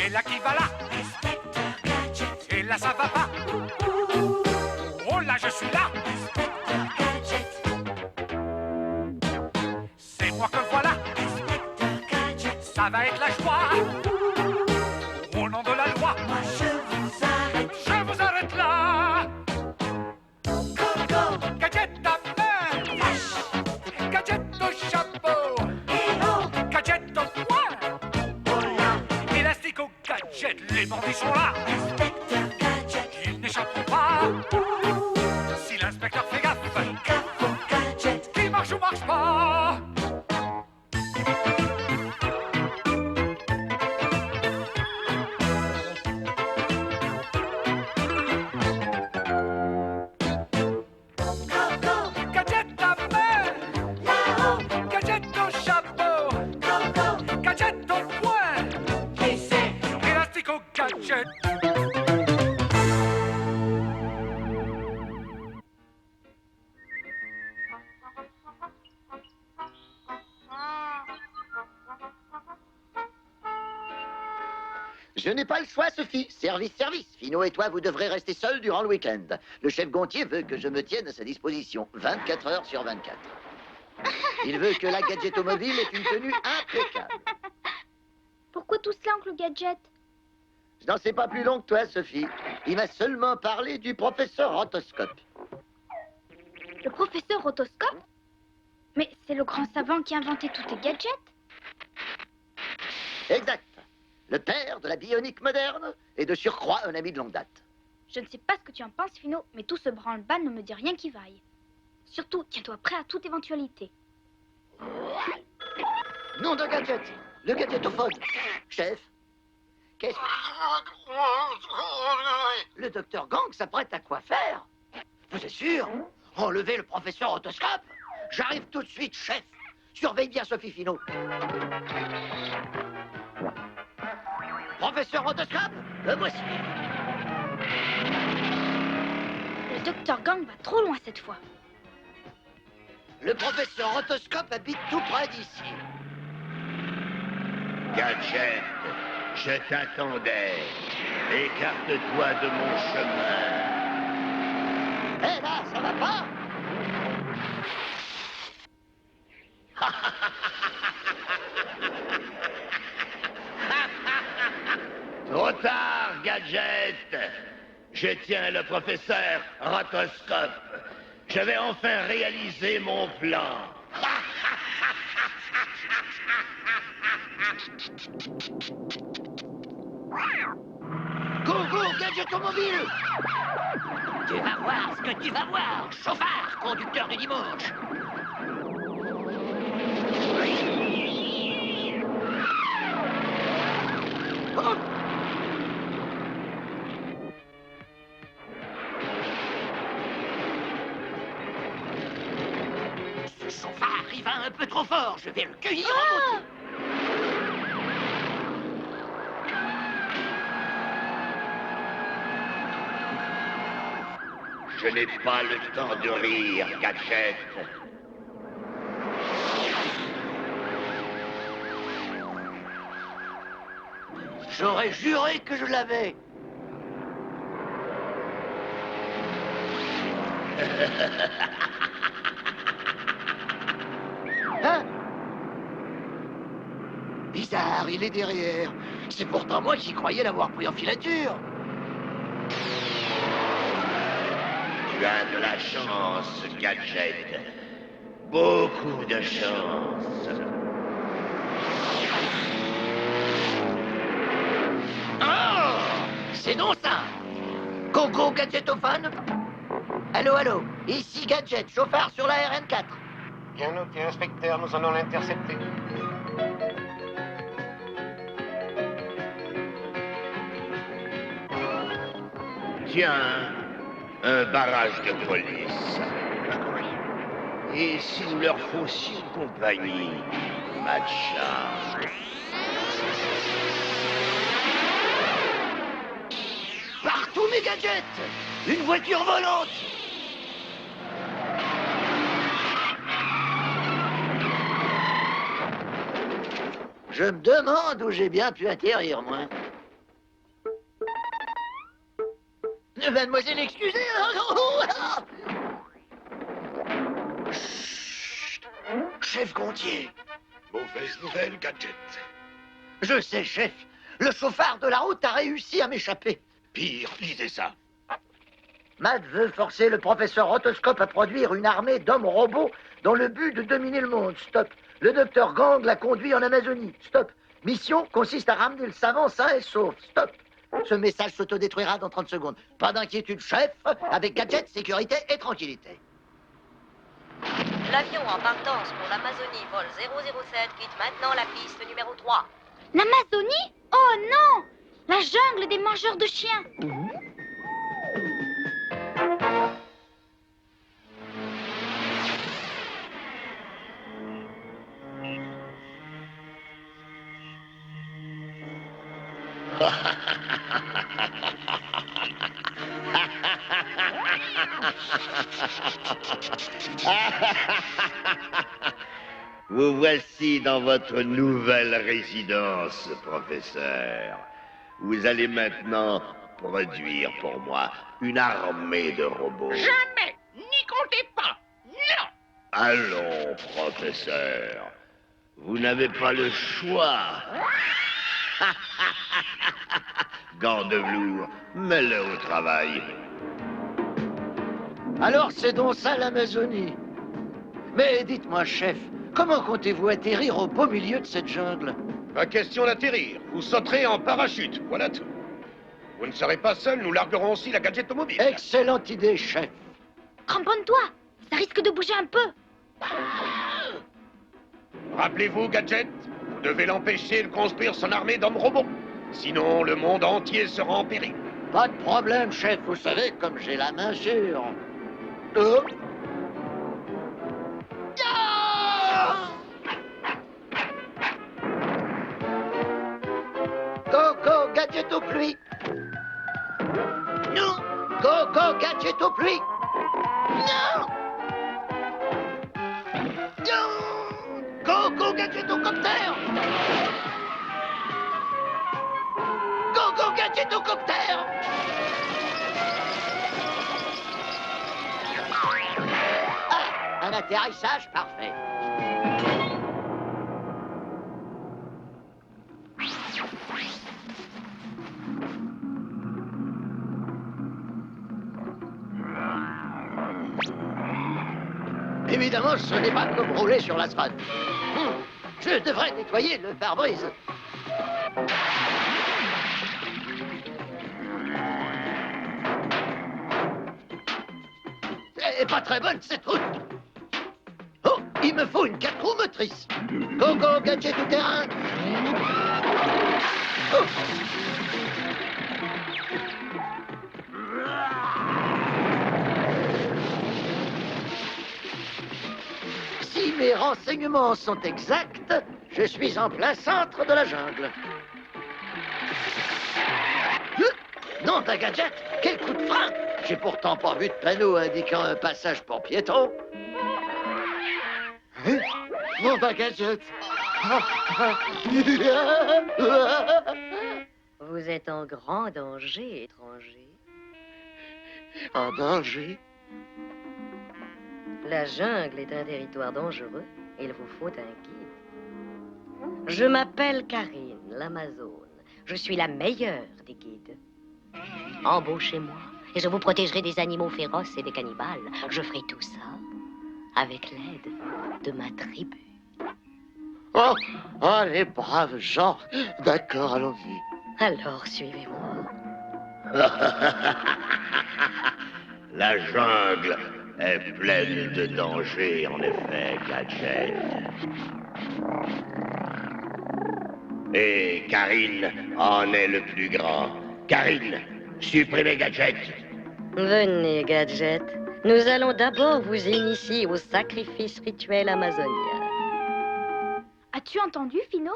Et là qui va là? Inspecteur Gadget. Et là ça va pas? Oh là je suis là! Inspecteur Gadget. C'est moi que voilà! Inspecteur Gadget. Ça va être la joie! Au nom de la loi! Moi je vous arrête. Je vous arrête là! Go, go. Gadget à main! Flash. Gadget au chapeau! Hello. Gadget au poing! Oh là. Élastique au gadget! Les bandits sont là! Inspecteur Gadget. Ils n'échapperont pas! Si l'inspecteur fait gaffe! Gaffe au gadget. Qui marche ou marche pas? Go, go. Gadget à main! Là-haut. Gadget au chapeau! Go, go. Gadget au poing! Qui c'est? Élastique au gadget! Je n'ai pas le choix, Sophie. Service, service. Finot et toi, vous devrez rester seuls durant le week-end. Le chef Gontier veut que je me tienne à sa disposition 24 heures sur 24. Il veut que la gadgetomobile ait une tenue impeccable. Pourquoi tout cela, oncle Gadget? Je n'en sais pas plus long que toi, Sophie. Il m'a seulement parlé du professeur Rotoscope. Le professeur Rotoscope? Mais c'est le grand savant qui a inventé tous tes gadgets. Exact. Le père de la bionique moderne et de surcroît un ami de longue date. Je ne sais pas ce que tu en penses, Finot, mais tout ce branle-bas ne me dit rien qui vaille. Surtout, tiens-toi prêt à toute éventualité. Nom de gadget. Le gadgetophone. Chef. Qu'est-ce que... Le docteur Gang s'apprête à quoi faire? Vous êtes sûr? Enlevez le professeur Rotoscope? J'arrive tout de suite, chef. Surveille bien Sophie Finot. Professeur Rotoscope, le voici. Le docteur Gang va trop loin cette fois. Le professeur Rotoscope habite tout près d'ici. Gadget, je t'attendais. Écarte-toi de mon chemin. Eh là, ça va pas? Trop tard, Gadget. Je tiens le professeur Rotoscope. Je vais enfin réaliser mon plan. Go, go, gadgetomobile! Tu vas voir ce que tu vas voir, chauffard, conducteur du dimanche. Oh! Ce chauffard, il va un peu trop fort. Je vais le cueillir en beauté. Je n'ai pas le temps de rire, Gadget. J'aurais juré que je l'avais. Hein? Bizarre, il est derrière. C'est pourtant moi qui croyais l'avoir pris en filature. Tu as de la chance, Gadget. Beaucoup de chance. Oh! C'est non ça! Gogo gadgetophone? Allô, allô, ici Gadget, chauffard sur la RN4. Bien noté, inspecteur, nous allons l'intercepter. Tiens, un barrage de police. Et si nous leur faussions compagnie, Matcha? Partout mes gadgets! Une voiture volante! Je me demande où j'ai bien pu atterrir, moi. Mademoiselle, excusez. Chut. Chef Gontier. Mauvaise nouvelle, Gadget. Je sais, chef. Le chauffard de la route a réussi à m'échapper. Pire, lisez ça. Matt veut forcer le professeur Rotoscope à produire une armée d'hommes robots dans le but de dominer le monde. Stop. Le docteur Gang l'a conduit en Amazonie. Stop. Mission consiste à ramener le savant sain et sauf. Stop. Ce message s'autodétruira dans 30 secondes. Pas d'inquiétude, chef. Avec gadget, sécurité et tranquillité. L'avion en partance pour l'Amazonie, vol 007, quitte maintenant la piste numéro 3. L'Amazonie? Oh non! La jungle des mangeurs de chiens. Vous voici dans votre nouvelle résidence, professeur. Vous allez maintenant produire pour moi une armée de robots. Jamais! N'y comptez pas! Non! Allons, professeur. Vous n'avez pas le choix. Gants de velours, mets-le au travail. Alors c'est donc ça l'Amazonie. Mais dites-moi, chef, comment comptez-vous atterrir au beau milieu de cette jungle? Pas question d'atterrir. Vous sauterez en parachute, voilà tout. Vous ne serez pas seul, nous larguerons aussi la gadget mobile. Excellente idée, chef. Cramponne-toi, ça risque de bouger un peu. Rappelez-vous, gadget, vous devez l'empêcher de construire son armée d'hommes robots. Sinon, le monde entier sera en péril. Pas de problème, chef, vous savez, comme j'ai la main sûre. Oh. Go, go, gadget aux pluies. Non. Go, go, gadget aux pluies. Non. Non. Go, go, gadget au copter. Go, go, gadget au copter. Ah, un atterrissage parfait. Évidemment, ce n'est pas comme rouler sur l'asphalte. Je devrais nettoyer le pare-brise. C'est pas très bonne cette route. Oh, il me faut une 4 roues motrices. Go, go, gadget tout terrain. Oh. Si mes renseignements sont exacts, je suis en plein centre de la jungle. Non, d'un gadget, quel coup de frein! J'ai pourtant pas vu de panneau indiquant un passage pour piétons. Mon gadget. Vous êtes en grand danger, étranger. En danger? La jungle est un territoire dangereux. Il vous faut un guide. Je m'appelle Karine, l'Amazone. Je suis la meilleure des guides. Embauchez-moi et je vous protégerai des animaux féroces et des cannibales. Je ferai tout ça avec l'aide de ma tribu. Oh, oh, les braves gens. D'accord, allons-y. Alors, suivez-moi. La jungle est pleine de dangers, en effet, Gadget. Et Karine en est le plus grand. Karine, supprimez Gadget. Venez, Gadget. Nous allons d'abord vous initier au sacrifice rituel amazonien. As-tu entendu, Fino?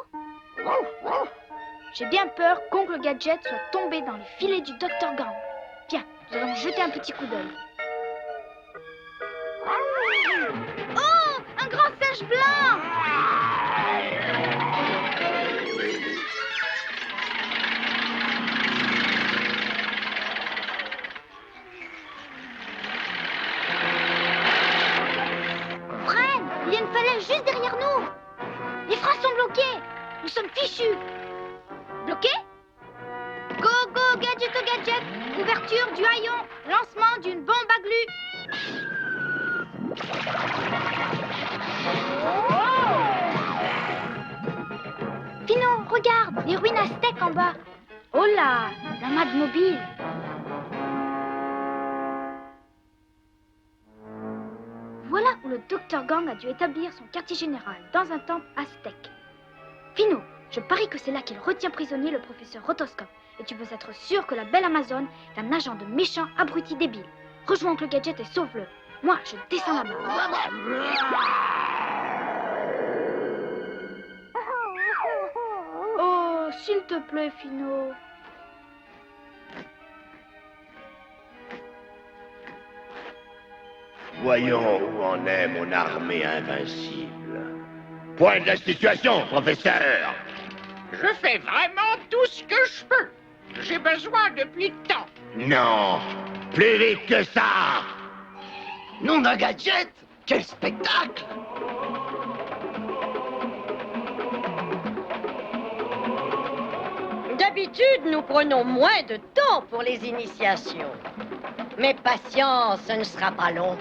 J'ai bien peur qu'Oncle Gadget soit tombé dans les filets du Dr. Gang. Viens, nous allons jeter un petit coup d'œil. Oh, un grand singe blanc! Il y a une falaise juste derrière nous. Les freins sont bloqués. Nous sommes fichus. Bloqués? Go, go, gadget au gadget. Ouverture du haillon. Lancement d'une bombe à glu. Fino, regarde, les ruines aztèques en bas. Oh là, la mad mobile. Voilà où le Dr Gang a dû établir son quartier général, dans un temple aztèque. Fino, je parie que c'est là qu'il retient prisonnier le professeur Rotoscope. Et tu peux être sûr que la belle Amazone est un agent de méchant abruti débile. Rejoins Oncle Gadget et sauve-le. Moi, je descends là-bas. Oh, s'il te plaît, Fino. Voyons où en est mon armée invincible. Point de la situation, professeur. Je fais vraiment tout ce que je peux. J'ai besoin de plus de temps. Non, plus vite que ça. Nom d'un gadget! Quel spectacle! D'habitude, nous prenons moins de temps pour les initiations. Mais patience, ce ne sera pas long.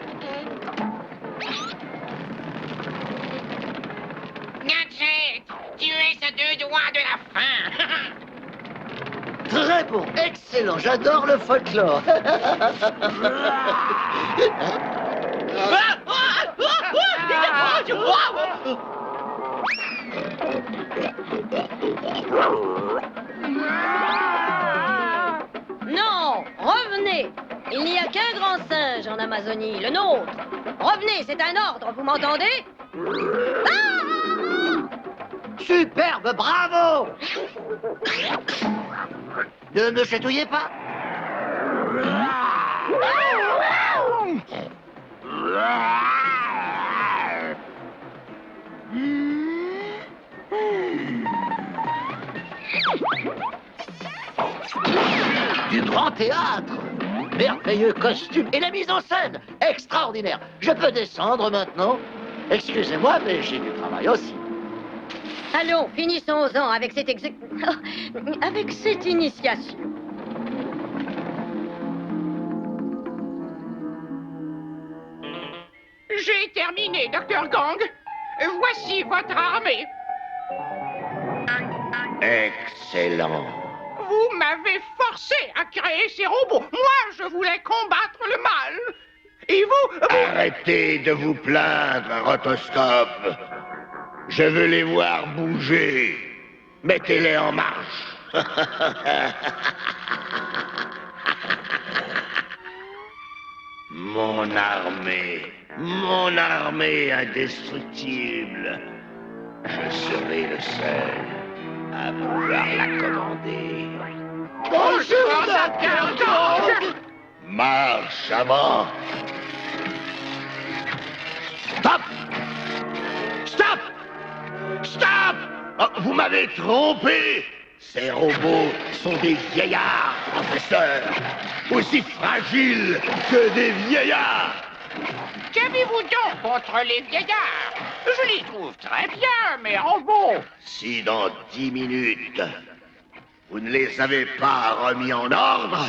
Gadget, tu es à 2 doigts de la fin. Très bon, excellent, j'adore le folklore. Non, revenez. Il n'y a qu'un grand singe en Amazonie, le nôtre. Revenez, c'est un ordre, vous m'entendez? Superbe, bravo! Ne me chatouillez pas. Du grand théâtre, merveilleux costume et la mise en scène, extraordinaire. Je peux descendre maintenant? Excusez-moi, mais j'ai du travail aussi. Allons, finissons-en avec cette avec cette initiation. J'ai terminé, Dr Gang. Voici votre armée. Excellent. Vous m'avez forcé à créer ces robots. Moi, je voulais combattre le mal. Et vous... Arrêtez de vous plaindre, Rotoscope. Je veux les voir bouger. Mettez-les en marche. Mon armée indestructible. Je serai le seul à pouvoir la commander. Bonjour, Dr Gang. Marche avant. Stop! Stop! Stop! Oh, vous m'avez trompé! Ces robots sont des vieillards, professeur! Aussi fragiles que des vieillards! Qu'avez-vous donc contre les vieillards? Je les trouve très bien, mes robots. Si dans 10 minutes, vous ne les avez pas remis en ordre,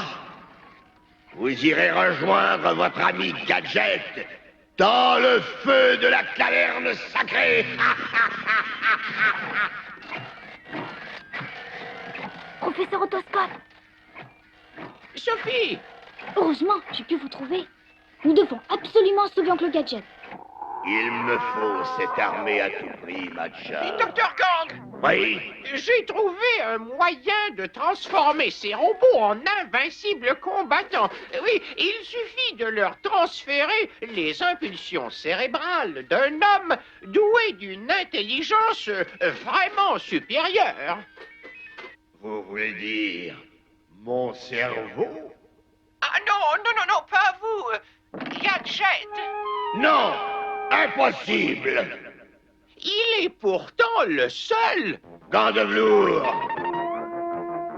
vous irez rejoindre votre ami Gadget dans le feu de la caverne sacrée. Professeur Otoscope. Sophie, Heureusement, j'ai pu vous trouver. Nous devons absolument sauver Oncle Gadget. Il me faut cette armée à tout prix, Matcha. Dr Gang, Oui, j'ai trouvé un moyen de transformer ces robots en invincibles combattants. Oui, il suffit de leur transférer les impulsions cérébrales d'un homme doué d'une intelligence vraiment supérieure. vous voulez dire mon cerveau? Ah non, pas vous, Gadget. Non, impossible. Il est pourtant le seul. Gant de velours.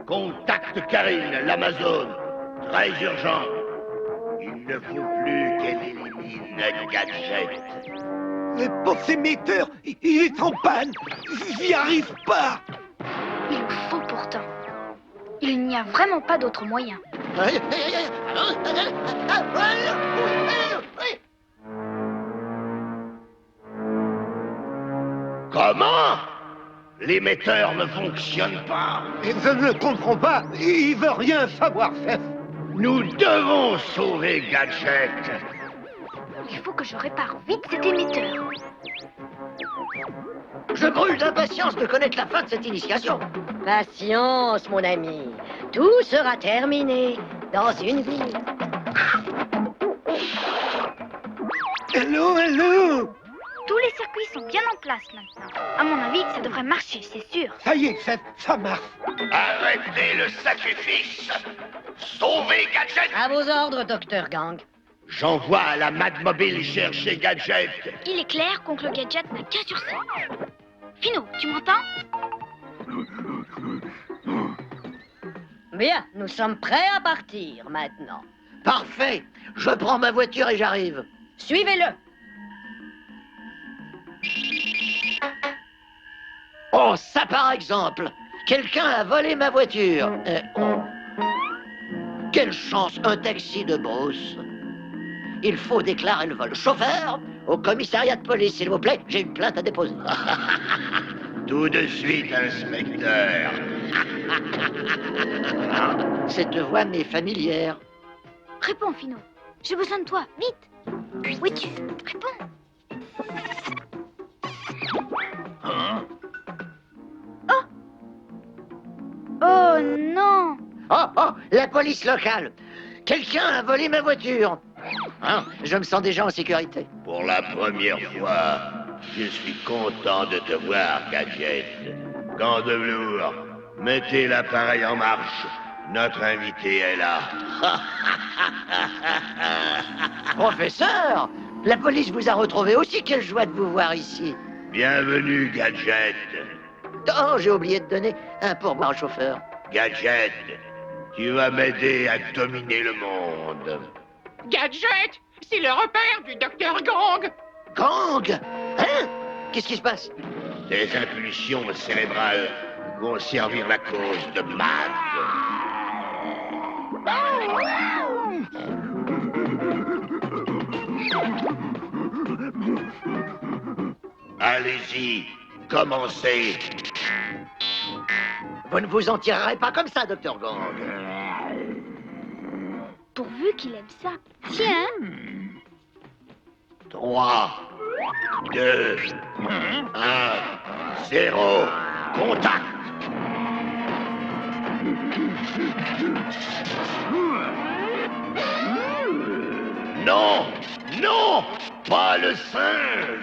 Contacte Karine, l'Amazone. Très urgent. Il ne faut plus qu'elle élimine Gadget. Pauvre émetteur, il est en panne. J'y arrive pas. Il le faut pourtant. Il n'y a vraiment pas d'autre moyen. Comment? L'émetteur ne fonctionne pas. Et je ne comprends pas. Il veut rien savoir, chef. Nous devons sauver Gadget. Il faut que je répare vite cet émetteur. Je brûle d'impatience de connaître la fin de cette initiation. Patience, mon ami. Tout sera terminé dans une vie. Allô? Tous les circuits sont bien en place maintenant. À mon avis, ça devrait marcher, c'est sûr. Ça y est, chef, ça marche. Arrêtez le sacrifice. Sauvez Gadget. À vos ordres, docteur Gang. J'envoie la Mad-Mobile chercher Gadget. Il est clair qu'Oncle Gadget n'a qu'un sur scène. Fino, tu m'entends? Bien, nous sommes prêts à partir maintenant. Parfait. Je prends ma voiture et j'arrive. Suivez-le. Oh, ça par exemple. Quelqu'un a volé ma voiture. Quelle chance, un taxi de brousse. Il faut déclarer le vol. Chauffeur, au commissariat de police, s'il vous plaît, j'ai une plainte à déposer. Tout de suite, inspecteur. Cette voix m'est familière. Réponds, Fino. J'ai besoin de toi, vite. Oui, tu réponds. Oh non! Oh, la police locale. Quelqu'un a volé ma voiture. Hein, je me sens déjà en sécurité. Pour la première fois, je suis content de te voir, Gadget. Gant de velours, mettez l'appareil en marche. Notre invité est là. Professeur, la police vous a retrouvé aussi. Quelle joie de vous voir ici. Bienvenue, Gadget. Oh, j'ai oublié de donner un pourboire au chauffeur. Gadget, tu vas m'aider à dominer le monde. Gadget, c'est le repère du docteur Gang. Gang? Hein? Qu'est-ce qui se passe? Tes impulsions cérébrales vont servir la cause de Mad. Allez-y, commencez. Vous ne vous en tirerez pas comme ça, Dr. Gang. Pourvu qu'il aime ça. Tiens. 3, 2, 1, 0, contact. Non, non, pas le singe.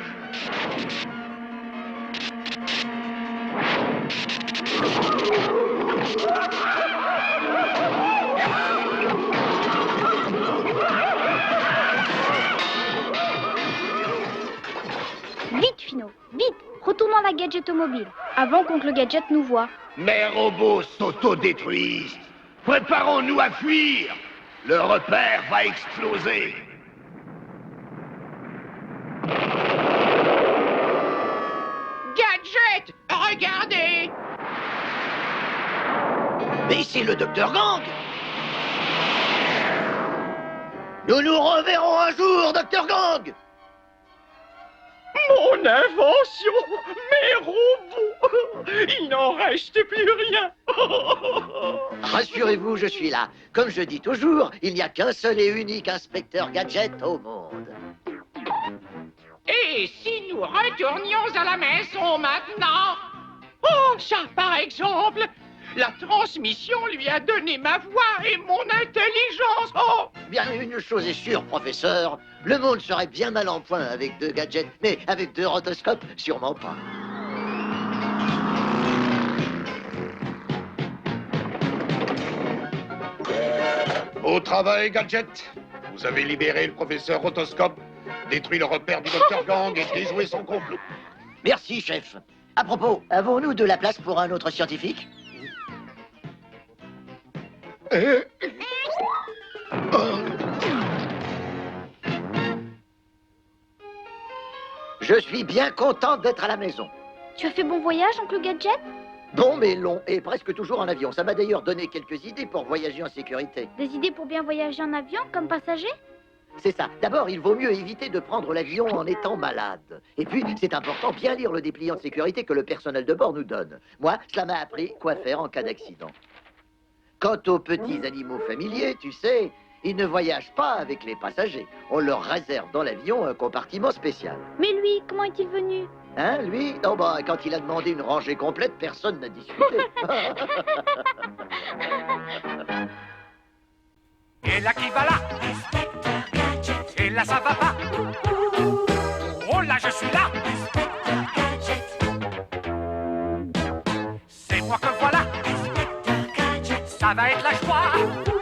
Vite, Fino, vite. Retournons à la Gadget Mobile, avant qu'Oncle Gadget nous voie. Mes robots s'autodétruisent. Préparons-nous à fuir. Le repère va exploser. Gadget, regardez. Mais c'est le Dr. Gang. Nous nous reverrons un jour, Dr. Gang. Mon invention, mes robots, il n'en reste plus rien. Rassurez-vous, je suis là. Comme je dis toujours, il n'y a qu'un seul et unique inspecteur Gadget au monde. Et si nous retournions à la maison maintenant? Oh, ça par exemple, la transmission lui a donné ma voix et mon intelligence. Oh, Bien, une chose est sûre, professeur. Le monde serait bien mal en point avec 2 gadgets, mais avec 2 rotoscopes, sûrement pas. Au travail, Gadget. Vous avez libéré le professeur Rotoscope, détruit le repère du docteur Gang et déjoué son complot. Merci, chef. À propos, avons-nous de la place pour un autre scientifique? Je suis bien content d'être à la maison. Tu as fait bon voyage, oncle Gadget? Bon mais long, et presque toujours en avion. Ça m'a d'ailleurs donné quelques idées pour voyager en sécurité. Des idées pour bien voyager en avion, comme passager? C'est ça. D'abord, il vaut mieux éviter de prendre l'avion en étant malade. Et puis, c'est important bien lire le dépliant de sécurité que le personnel de bord nous donne. Moi, cela m'a appris quoi faire en cas d'accident. Quant aux petits animaux familiers, tu sais, ils ne voyagent pas avec les passagers. On leur réserve dans l'avion un compartiment spécial. Mais lui, comment est-il venu? Hein, lui? Non, bah, quand il a demandé une rangée complète, personne n'a discuté. Et là qui va là? Et là ça va pas? Oh là je suis là! C'est moi que voilà! Ça va être la joie!